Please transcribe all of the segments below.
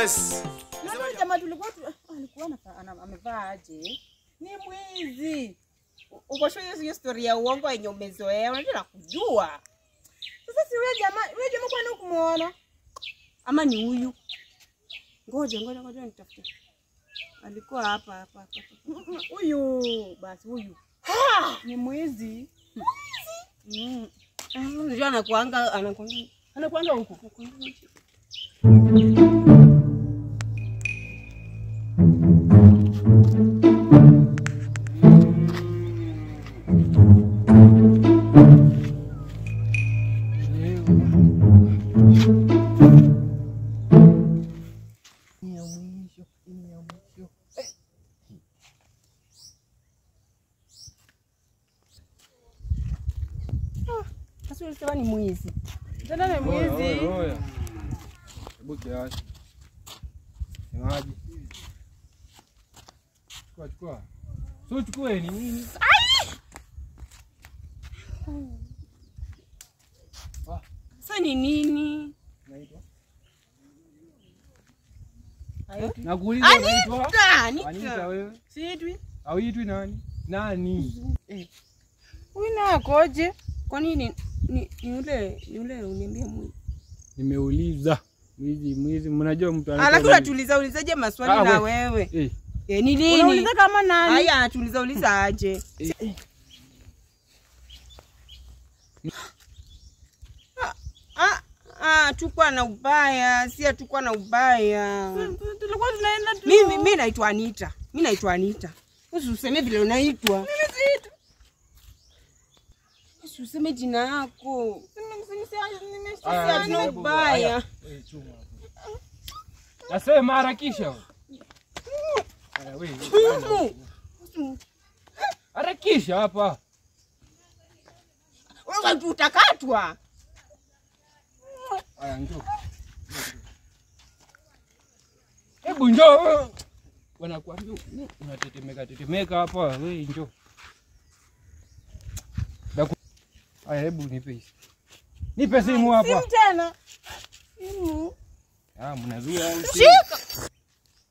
Yes. Na jamaa tulikuwa alikuwa amevaa aje? Ni mwizi. Uko sure hiyo story ya uongo yenye umezoea, unataka kujua. Sasa si wewe jamaa kwani ukumuona? Ama ni huyu? Ngoja nitafute. Alikuwa hapa. Huyu, basi huyu. Ni mwizi. Unajua anakuanga huko. Sasa ulisema ni mwizi. Tena ni mwizi. Oya. Hebu kiasi. Maji. Chukua. So chukue ni nini? Sasa ni nini? Naitwa. Nakuuliza unaitwa? Anita wewe. Siitwi. Au itwi nani? Nani? Huyu nakoje? Kwa nini ni yule uniambia mwizi? Nimeuliza. Mwizi mnajua mtu anaitwa. Alafu unatuulizaje maswali na wewe? Ni nini? Unauliza kama nani? Haya tuuliza aje. Tukua na ubaya, si tukua na ubaya. Tulikuwa tunaenda tu. Mimi naitwa Anita. Usiseme vile unaitwa. Mimi siitwa. Usiseme jina yako. Nimesema na ubaya. Nasema harakisha. Wewe. Harakisha hapa. Wewe utakatwa. Aya njoo. Hebu njoo. Wanakuambia unatetemeka hapa, wewe njoo. Aya hebu nipe hii. Nipe simu hapa. Simu tena. Simu. Mnazuia au shika.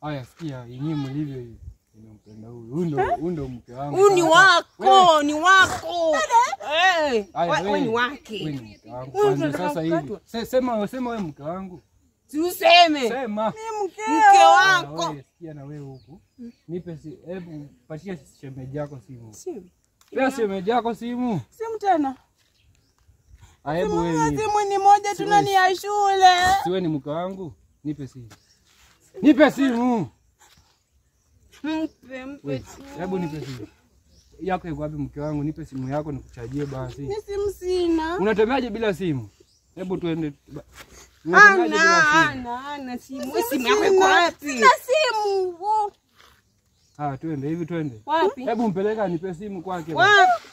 Aya sikia, yenyewe mlivyo hivi. Nimempenda huyu. Huyu ndo mke wangu. Huyu ni wako, ni wako. Wewe ni wake. Wewe ni mke wangu. Kwanza sasa hivi. Sema wewe mke wangu. Si useme. Sema. Mimi mke wako. Wewe sikia na wewe huko. Nipe hebu patia shemeji yako simu. Simu. Pia shemeji yako simu. Simu tena. Hebu wewe. Simu ni moja tu na ni ya shule. Siwe ni mke wangu. Nipe simu. Nipe simu. Mpe tu. Hebu nipe simu. Yako iko wapi mke wangu? Nipe simu yako nikuchajie basi. Ni simu sina. Unatembeaje bila simu? Hebu tuende. Ana simu. Simu yako iko wapi? Sina simu. Twende hivi twende. Wapi? Hebu mpeleka nipe simu kwake. Wapi?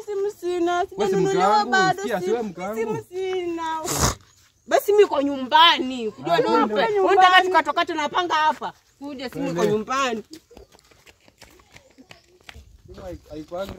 Simu sina. Sijanunuliwa bado. Simu sina. Basi mimi kwa nyumbani. Kujua nipe. Unataka tukatoka tunapanga hapa. Kuja simu kwa nyumbani. Haikuangu